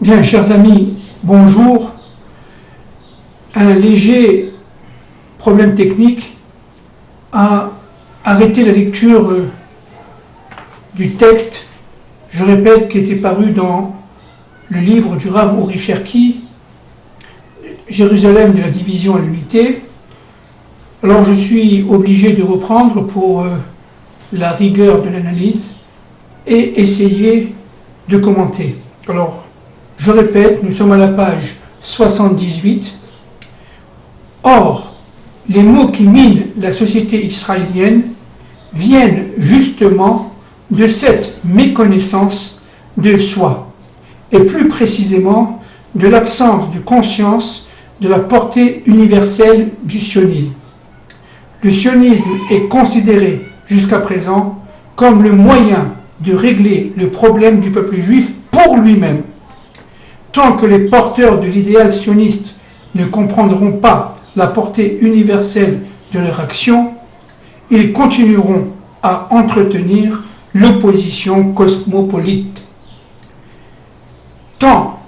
Bien, chers amis, bonjour. Un léger problème technique a arrêté la lecture du texte, je répète, qui était paru dans le livre du Rav Uri Cherki, Jérusalem de la division à l'unité. Alors je suis obligé de reprendre pour la rigueur de l'analyse et essayer de commenter. Alors, je répète, nous sommes à la page 78. Or, les mots qui minent la société israélienne viennent justement de cette méconnaissance de soi, et plus précisément de l'absence de conscience de la portée universelle du sionisme. Le sionisme est considéré jusqu'à présent comme le moyen de régler le problème du peuple juif pour lui-même. Tant que les porteurs de l'idéal sioniste ne comprendront pas la portée universelle de leur action, ils continueront à entretenir l'opposition cosmopolite. Tant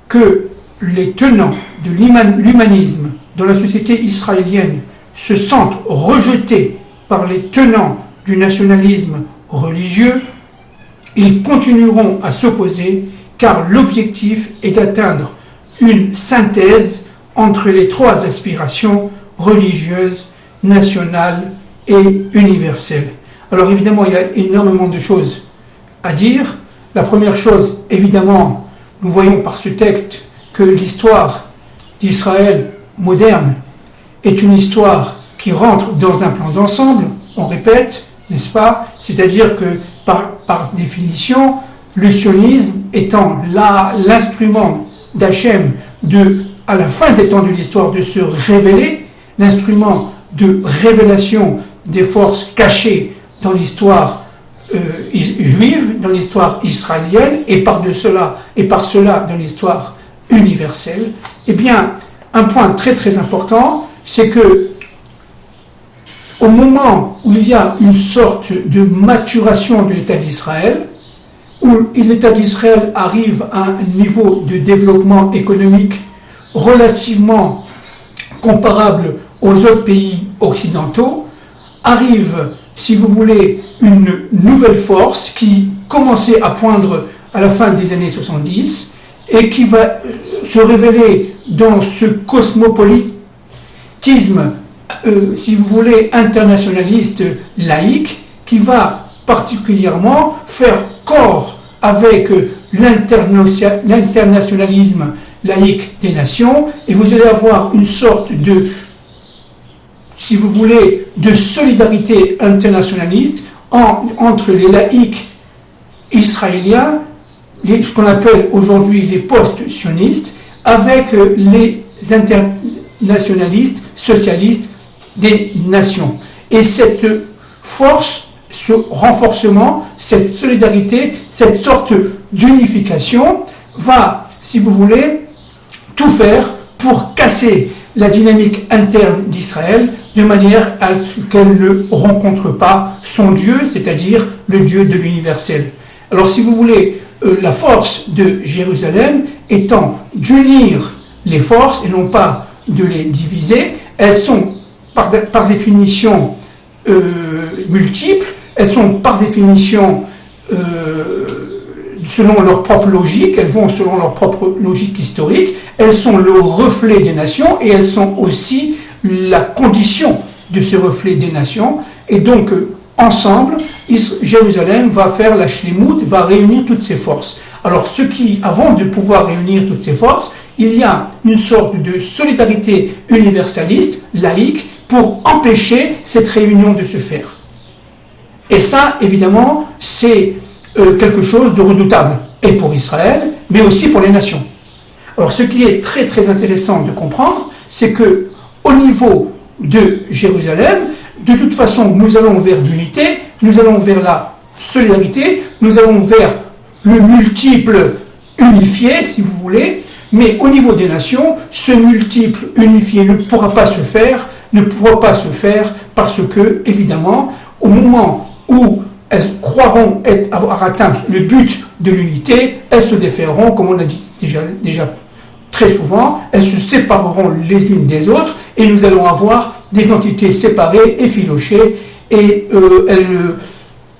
que les tenants de l'humanisme dans la société israélienne se sentent rejetés par les tenants du nationalisme religieux, ils continueront à s'opposer car l'objectif est d'atteindre une synthèse entre les trois aspirations religieuses, nationales et universelles. Alors évidemment, il y a énormément de choses à dire. La première chose, évidemment, nous voyons par ce texte que l'histoire d'Israël moderne est une histoire qui rentre dans un plan d'ensemble, on répète, n'est-ce pas? C'est-à-dire que par définition, le sionisme étant l'instrument d'Hachem à la fin des temps de l'histoire de se révéler, l'instrument de révélation des forces cachées dans l'histoire juive, dans l'histoire israélienne, et par cela dans l'histoire universelle, eh bien, un point très très important, c'est que au moment où il y a une sorte de maturation de l'État d'Israël, où l'État d'Israël arrive à un niveau de développement économique relativement comparable aux autres pays occidentaux, arrive, si vous voulez, une nouvelle force qui commençait à poindre à la fin des années 70 et qui va se révéler dans ce cosmopolitisme, si vous voulez, internationaliste laïque, qui va particulièrement faire corps avec l'internationalisme laïque des nations, et vous allez avoir une sorte de, si vous voulez, de solidarité internationaliste entre les laïcs israéliens, ce qu'on appelle aujourd'hui les post-sionistes, avec les internationalistes socialistes des nations. Et cette force, ce renforcement, cette solidarité, cette sorte d'unification va, si vous voulez, tout faire pour casser la dynamique interne d'Israël de manière à ce qu'elle ne rencontre pas son Dieu, c'est-à-dire le Dieu de l'universel. Alors si vous voulez, la force de Jérusalem étant d'unir les forces et non pas de les diviser, elles sont par définition multiples, elles sont par définition selon leur propre logique, elles vont selon leur propre logique historique, elles sont le reflet des nations et elles sont aussi la condition de ce reflet des nations. Et donc, ensemble, Jérusalem va faire la shlémout, va réunir toutes ses forces. Alors, avant de pouvoir réunir toutes ces forces, il y a une sorte de solidarité universaliste, laïque, pour empêcher cette réunion de se faire. Et ça, évidemment, c'est quelque chose de redoutable, et pour Israël, mais aussi pour les nations. Alors, ce qui est très très intéressant de comprendre, c'est que au niveau de Jérusalem, de toute façon, nous allons vers l'unité, nous allons vers la solidarité, nous allons vers le multiple unifié, si vous voulez, mais au niveau des nations, ce multiple unifié ne pourra pas se faire parce que, évidemment, au moment où elles croiront avoir atteint le but de l'unité, elles se déferont, comme on a dit déjà très souvent, elles se sépareront les unes des autres, et nous allons avoir des entités séparées, effilochées, et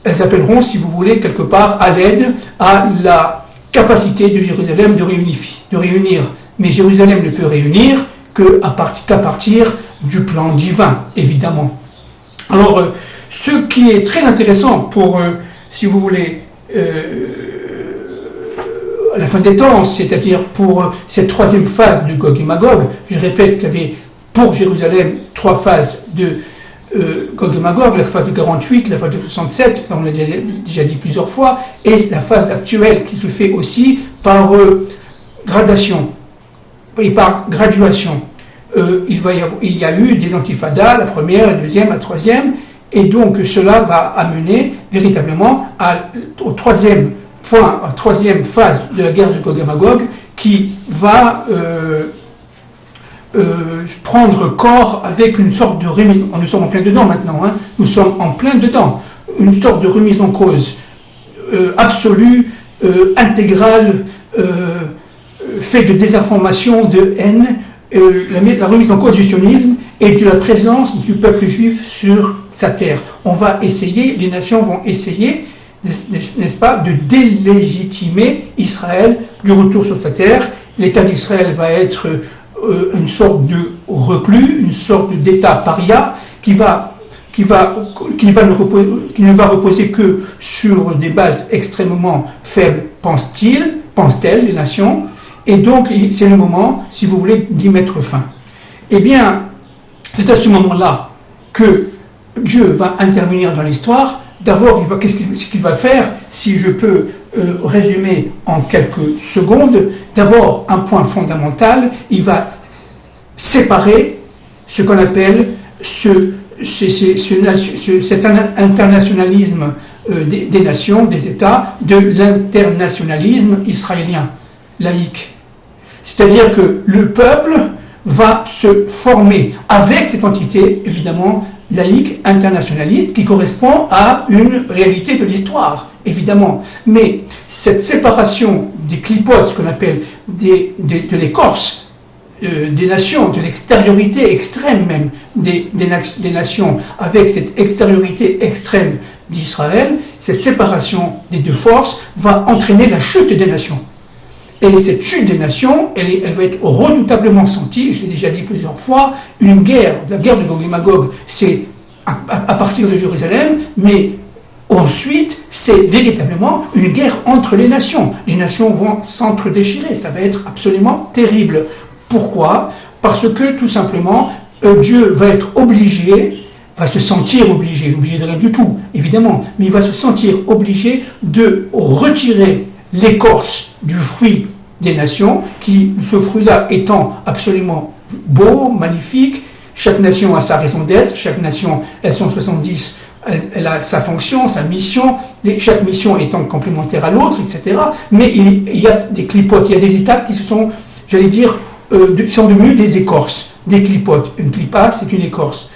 elles appelleront, si vous voulez, quelque part à l'aide à la capacité de Jérusalem de réunir. Mais Jérusalem ne peut réunir qu'à partir du plan divin, évidemment. Alors, ce qui est très intéressant pour, si vous voulez, à la fin des temps, c'est-à-dire pour cette troisième phase de Gog et Magog, je répète qu'il y avait pour Jérusalem 3 phases de Gog et Magog, la phase de 48, la phase de 67, on l'a déjà dit plusieurs fois, et la phase actuelle qui se fait aussi par gradation et par graduation. Il y a eu des antifadas, la première, la deuxième, la troisième, et donc cela va amener véritablement au troisième point, à la troisième phase de la guerre de Gog et Magog, qui va prendre corps avec une sorte de remise. Nous sommes en plein dedans maintenant, hein, nous sommes en plein dedans, une sorte de remise en cause absolue, intégrale, faite de désinformation, de haine, la remise en cause du sionisme et de la présence du peuple juif sur sa terre. On va essayer, les nations vont essayer, n'est-ce pas, de délégitimer Israël du retour sur sa terre. L'État d'Israël va être une sorte de reclus, une sorte d'État paria qui ne va reposer que sur des bases extrêmement faibles, pensent-elles, les nations. Et donc, c'est le moment, si vous voulez, d'y mettre fin. Eh bien, c'est à ce moment-là que Dieu va intervenir dans l'histoire. D'abord, qu'est-ce qu'il va faire, si je peux résumer en quelques secondes. D'abord, un point fondamental, il va séparer ce qu'on appelle cet internationalisme des nations, des États, de l'internationalisme israélien, laïque. C'est-à-dire que le peuple va se former avec cette entité, évidemment, laïque, internationaliste, qui correspond à une réalité de l'histoire, évidemment. Mais cette séparation des clipotes, ce qu'on appelle de l'écorce des nations, de l'extériorité extrême même des nations, avec cette extériorité extrême d'Israël, cette séparation des deux forces va entraîner la chute des nations. Et cette chute des nations, elle va être redoutablement sentie, je l'ai déjà dit plusieurs fois, la guerre de Gog et Magog, c'est à partir de Jérusalem, mais ensuite, c'est véritablement une guerre entre les nations. Les nations vont s'entre-déchirer, ça va être absolument terrible. Pourquoi ? Parce que, tout simplement, Dieu va être obligé, va se sentir obligé de rien du tout, évidemment, mais il va se sentir obligé de retirer l'écorce du fruit des nations, ce fruit-là étant absolument beau, magnifique. Chaque nation a sa raison d'être, chaque nation, elles sont 70, elle a sa fonction, sa mission, chaque mission étant complémentaire à l'autre, etc. Mais il y a des clipotes, il y a des étapes qui sont, j'allais dire, sont devenues des écorces, des clipotes. Une clipa, c'est une écorce.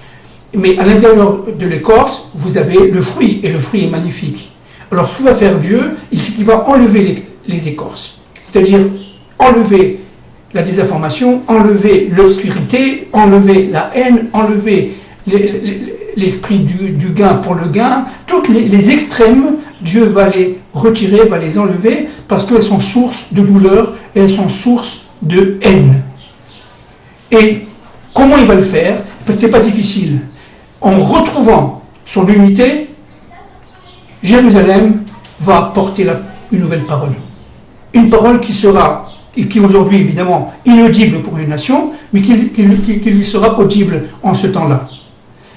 Mais à l'intérieur de l'écorce, vous avez le fruit, et le fruit est magnifique. Alors ce que va faire Dieu, c'est qu'il va enlever les écorces. C'est-à-dire enlever la désinformation, enlever l'obscurité, enlever la haine, enlever l'esprit du gain pour le gain. Toutes les extrêmes, Dieu va les retirer, va les enlever, parce qu'elles sont source de douleur, et elles sont source de haine. Et comment il va le faire ? Parce que c'est pas difficile. En retrouvant son unité, Jérusalem va porter une nouvelle parole. Une parole qui est aujourd'hui évidemment inaudible pour une nation, mais qui lui sera audible en ce temps-là.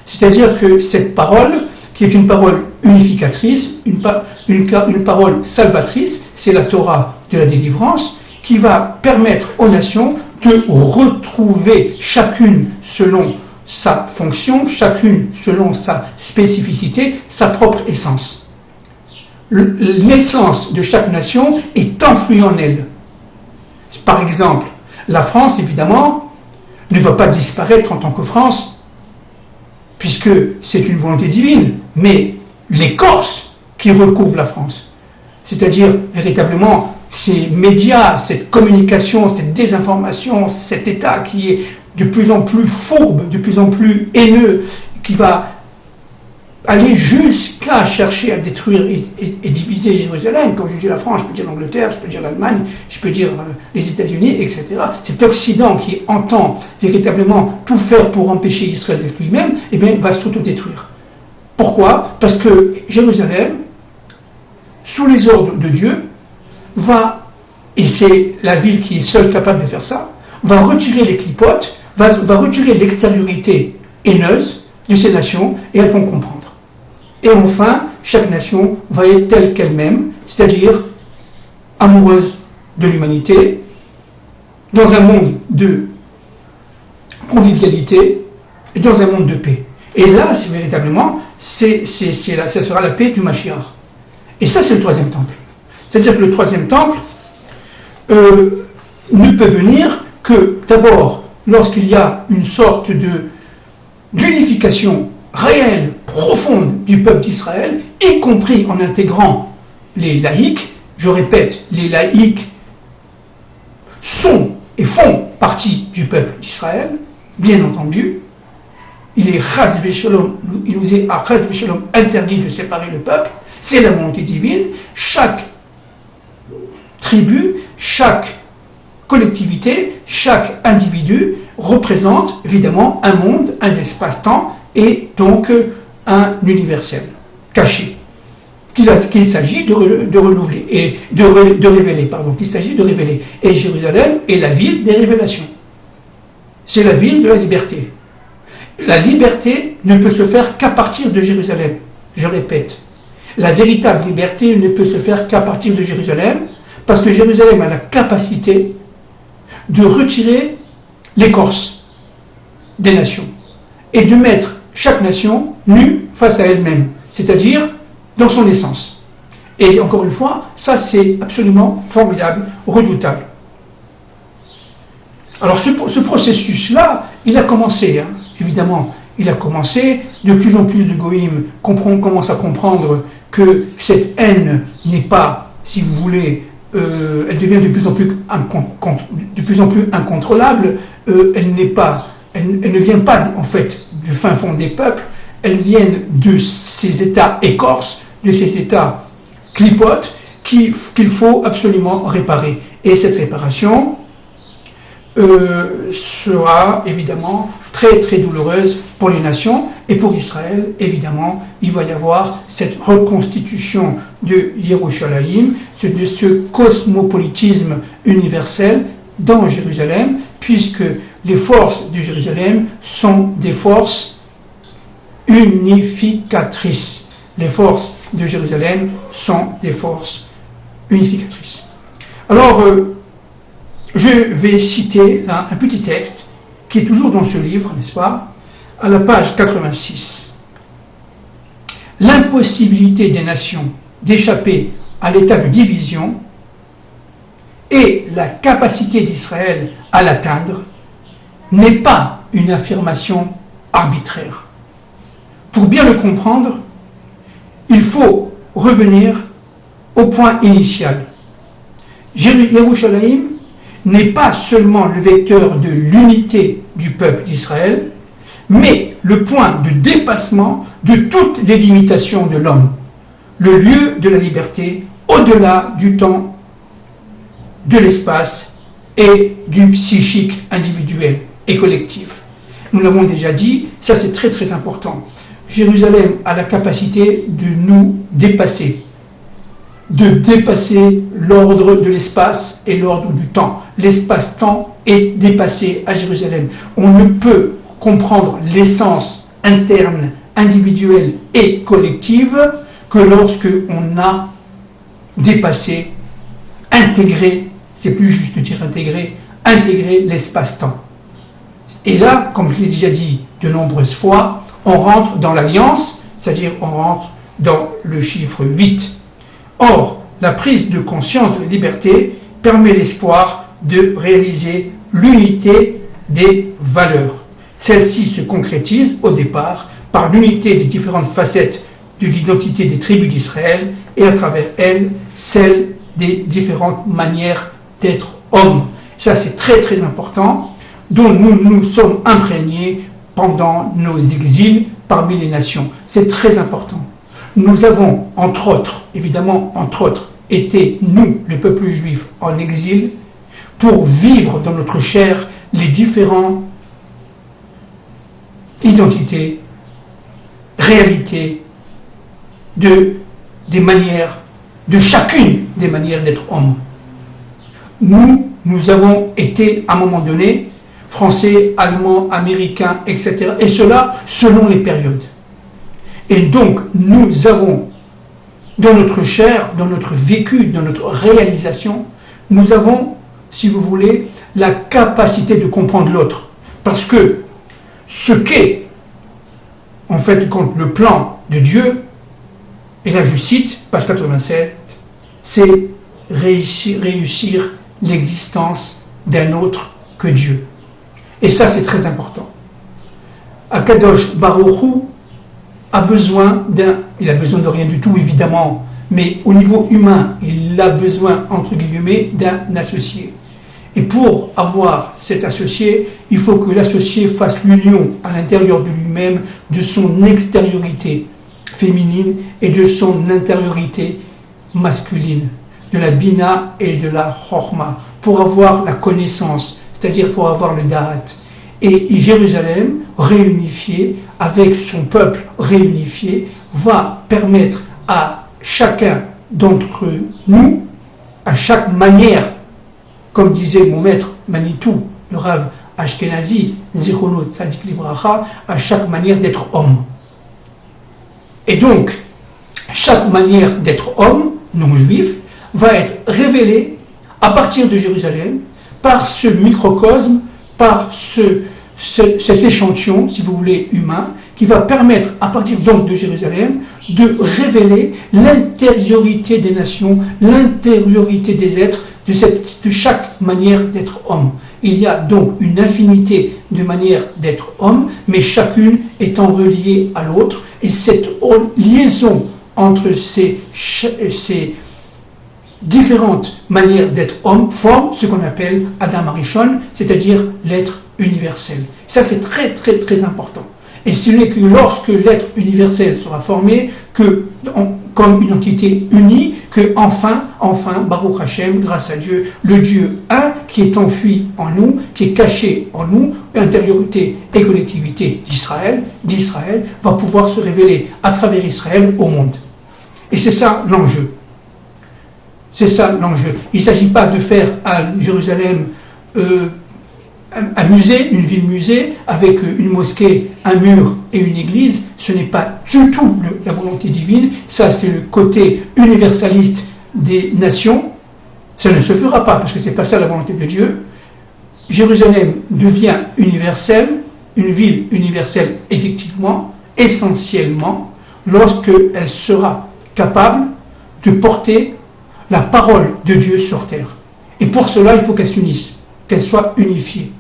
C'est-à-dire que cette parole, qui est une parole unificatrice, une parole salvatrice, c'est la Torah de la délivrance, qui va permettre aux nations de retrouver chacune selon sa fonction, chacune selon sa spécificité, sa propre essence. L'essence de chaque nation est enfouie en elle. Par exemple, la France, évidemment, ne va pas disparaître en tant que France, puisque c'est une volonté divine, mais l'écorce qui recouvre la France. C'est-à-dire, véritablement, ces médias, cette communication, cette désinformation, cet État qui est de plus en plus fourbe, de plus en plus haineux, qui va aller jusqu'à chercher à détruire et diviser Jérusalem. Quand je dis la France, je peux dire l'Angleterre, je peux dire l'Allemagne, je peux dire les États-Unis, etc. Cet Occident qui entend véritablement tout faire pour empêcher Israël d'être lui-même, eh bien, va s'autodétruire. Pourquoi? Parce que Jérusalem, sous les ordres de Dieu, va, et c'est la ville qui est seule capable de faire ça, va retirer les clipotes, va retirer l'extériorité haineuse de ces nations, et elles vont comprendre. Et enfin, chaque nation va être telle qu'elle-même, c'est-à-dire amoureuse de l'humanité, dans un monde de convivialité, et dans un monde de paix. Et là, c'est véritablement, ça sera la paix du Mashiach. Et ça, c'est le troisième temple. C'est-à-dire que le troisième temple ne peut venir que, d'abord, lorsqu'il y a une sorte d'unification réelle, profonde du peuple d'Israël, y compris en intégrant les laïcs. Je répète, les laïcs sont et font partie du peuple d'Israël, bien entendu. Il nous est à chas v'shalom interdit de séparer le peuple. C'est la volonté divine. Chaque tribu, chaque collectivité, chaque individu représente évidemment un monde, un espace-temps et donc un universel caché qu'il s'agit de renouveler et de révéler, pardon, qu'il s'agit de révéler. Et Jérusalem est la ville des révélations. C'est la ville de la liberté. La liberté ne peut se faire qu'à partir de Jérusalem. Je répète, la véritable liberté ne peut se faire qu'à partir de Jérusalem, parce que Jérusalem a la capacité de retirer l'écorce des nations et de mettre chaque nation nue face à elle-même, c'est-à-dire dans son essence. Et encore une fois, ça c'est absolument formidable, redoutable. Alors ce processus-là, il a commencé, évidemment, il a commencé, de plus en plus de goïms commencent à comprendre que cette haine n'est pas, si vous voulez, elle devient de plus en plus incontrôlable, elle ne vient pas en fait du fin fond des peuples, elles viennent de ces états écorces, de ces états clipotes qu'il faut absolument réparer. Et cette réparation sera évidemment très très douloureuse pour les nations et pour Israël. Évidemment, il va y avoir cette reconstitution de Yerushalayim, de ce cosmopolitisme universel dans Jérusalem, puisque les forces de Jérusalem sont des forces unificatrices. Les forces de Jérusalem sont des forces unificatrices. Alors, je vais citer là un petit texte qui est toujours dans ce livre, n'est-ce pas, à la page 86. L'impossibilité des nations d'échapper à l'état de division et la capacité d'Israël à l'atteindre n'est pas une affirmation arbitraire. Pour bien le comprendre, il faut revenir au point initial. Yerushalayim n'est pas seulement le vecteur de l'unité du peuple d'Israël, mais le point de dépassement de toutes les limitations de l'homme, le lieu de la liberté au-delà du temps, de l'espace et du psychique individuel et collectif. Nous l'avons déjà dit, ça c'est très très important. Jérusalem a la capacité de nous dépasser, l'ordre de l'espace et l'ordre du temps. L'espace-temps est dépassé à Jérusalem. On ne peut comprendre l'essence interne, individuelle et collective que lorsque on a dépassé, intégré, c'est plus juste de dire intégrer l'espace-temps. Et là, comme je l'ai déjà dit de nombreuses fois, on rentre dans l'alliance, c'est-à-dire on rentre dans le chiffre 8. Or, la prise de conscience de la liberté permet l'espoir de réaliser l'unité des valeurs. Celle-ci se concrétise au départ par l'unité des différentes facettes de l'identité des tribus d'Israël et à travers elle, celle des différentes manières d'être homme. Ça, c'est très très important, dont nous nous sommes imprégnés pendant nos exils parmi les nations. C'est très important. Nous avons, entre autres, évidemment, entre autres, été, nous, le peuple juif, en exil pour vivre dans notre chair les différentes identités, réalités, des manières, de chacune des manières d'être homme. Nous avons été, à un moment donné, français, allemands, américains, etc. Et cela selon les périodes. Et donc, nous avons, dans notre chair, dans notre vécu, dans notre réalisation, nous avons, si vous voulez, la capacité de comprendre l'autre. Parce que ce qu'est, en fait, le plan de Dieu, et là je cite, page 87, c'est réussir l'existence d'un autre que Dieu. Et ça, c'est très important. Akadosh Baruch Hu il a besoin de rien du tout, évidemment, mais au niveau humain, il a besoin, entre guillemets, d'un associé. Et pour avoir cet associé, il faut que l'associé fasse l'union à l'intérieur de lui-même de son extériorité féminine et de son intériorité masculine, de la bina et de la chorma, pour avoir la connaissance, c'est-à-dire pour avoir le da'at. Et Jérusalem, réunifiée, avec son peuple réunifié, va permettre à chacun d'entre nous, à chaque manière, comme disait mon maître Manitou, le Rav Ashkenazi, Zichrono Tzadik Libracha, à chaque manière d'être homme. Et donc, chaque manière d'être homme, non juif, va être révélée à partir de Jérusalem, par ce microcosme, par cet échantillon, si vous voulez, humain, qui va permettre, à partir donc de Jérusalem, de révéler l'intériorité des nations, l'intériorité des êtres, de chaque manière d'être homme. Il y a donc une infinité de manières d'être homme, mais chacune étant reliée à l'autre, et cette liaison entre ces différentes manières d'être homme forment ce qu'on appelle Adam Arishon, c'est-à-dire l'être universel. Ça, c'est très très très important. Et ce n'est que lorsque l'être universel sera formé, comme une entité unie, que enfin, Baruch Hashem, grâce à Dieu, le Dieu un qui est enfui en nous, qui est caché en nous, intériorité et collectivité d'Israël, va pouvoir se révéler à travers Israël au monde. Et c'est ça l'enjeu. C'est ça l'enjeu. Il ne s'agit pas de faire à Jérusalem un musée, une ville-musée, avec une mosquée, un mur et une église. Ce n'est pas du tout la volonté divine. Ça, c'est le côté universaliste des nations. Ça ne se fera pas, parce que ce n'est pas ça la volonté de Dieu. Jérusalem devient universelle, une ville universelle, effectivement, essentiellement, lorsqu'elle sera capable de porter la parole de Dieu sur terre. Et pour cela, il faut qu'elle s'unisse, qu'elle soit unifiée.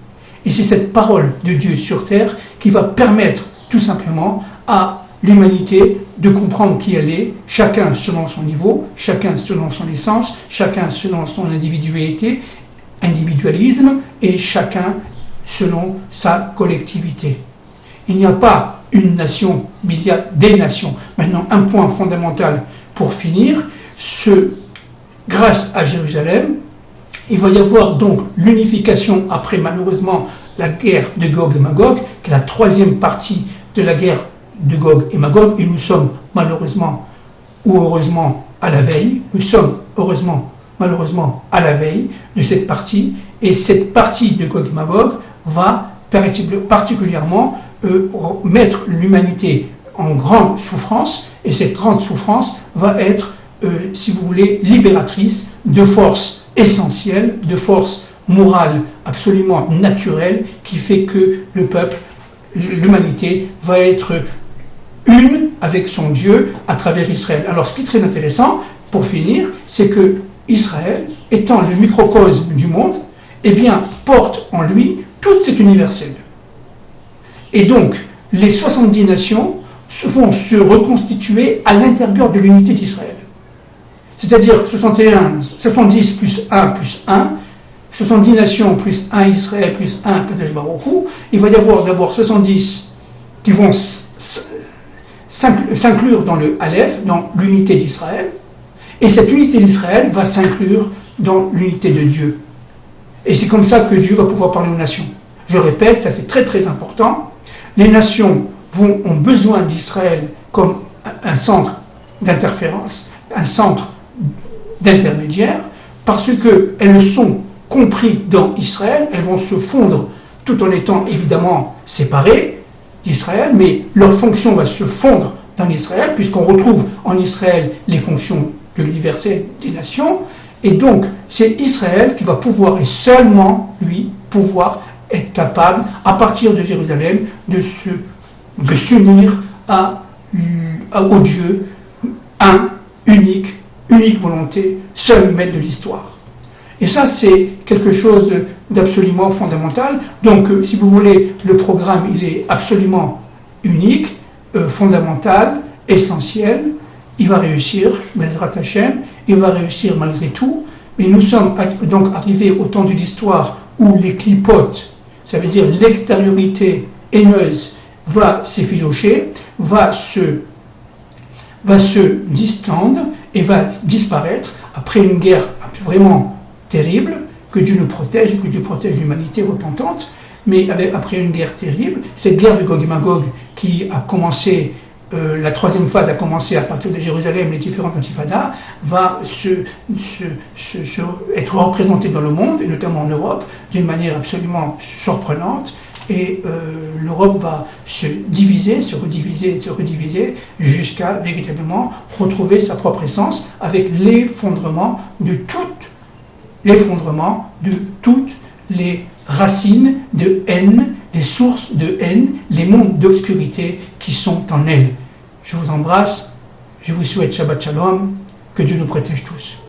Et c'est cette parole de Dieu sur terre qui va permettre tout simplement à l'humanité de comprendre qui elle est, chacun selon son niveau, chacun selon son essence, chacun selon son individualisme, et chacun selon sa collectivité. Il n'y a pas une nation, mais il y a des nations. Maintenant, un point fondamental pour finir, grâce à Jérusalem, il va y avoir donc l'unification après malheureusement la guerre de Gog et Magog, qui est la troisième partie de la guerre de Gog et Magog, et nous sommes malheureusement ou heureusement à la veille, nous sommes heureusement, malheureusement à la veille de cette partie, et cette partie de Gog et Magog va particulièrement mettre l'humanité en grande souffrance, et cette grande souffrance va être, si vous voulez, libératrice de forces essentielles, de forces morales absolument naturelles, qui fait que le peuple, l'humanité, va être une avec son Dieu à travers Israël. Alors ce qui est très intéressant, pour finir, c'est que Israël, étant le microcosme du monde, eh bien, porte en lui tout cet universel. Et donc, les 70 nations vont se reconstituer à l'intérieur de l'unité d'Israël. C'est-à-dire 70 plus 1 plus 1, 70 nations plus 1 Israël plus 1 Kadosh Baruch Hu. Il va y avoir d'abord 70 qui vont s'inclure dans le Aleph, dans l'unité d'Israël, et cette unité d'Israël va s'inclure dans l'unité de Dieu. Et c'est comme ça que Dieu va pouvoir parler aux nations. Je répète, ça c'est très très important. Les nations ont besoin d'Israël comme un centre d'interférence, un centre d'intermédiaire, parce qu'elles sont comprises dans Israël, elles vont se fondre tout en étant évidemment séparées d'Israël, mais leur fonction va se fondre dans Israël, puisqu'on retrouve en Israël les fonctions de l'universel des nations, et donc c'est Israël qui va pouvoir, et seulement lui, pouvoir être capable, à partir de Jérusalem, de s'unir au Dieu, unique volonté, seul maître de l'histoire. Et ça, c'est quelque chose d'absolument fondamental. Donc, si vous voulez, le programme, il est absolument unique, fondamental, essentiel. Il va réussir, Bezrat Hashem, il va réussir malgré tout. Mais nous sommes donc arrivés au temps de l'histoire où les clipotes, ça veut dire l'extériorité haineuse, va s'effilocher, va se distendre et va disparaître après une guerre vraiment terrible, que Dieu nous protège, que Dieu protège l'humanité repentante, mais après une guerre terrible, cette guerre de Gog et Magog qui a commencé, la troisième phase a commencé à partir de Jérusalem, les différentes intifadas, va être représentée dans le monde, et notamment en Europe, d'une manière absolument surprenante, et l'Europe va se diviser, se rediviser, jusqu'à véritablement retrouver sa propre essence avec l'effondrement de toutes les racines de haine, les sources de haine, les mondes d'obscurité qui sont en elle. Je vous embrasse, je vous souhaite Shabbat Shalom, que Dieu nous protège tous.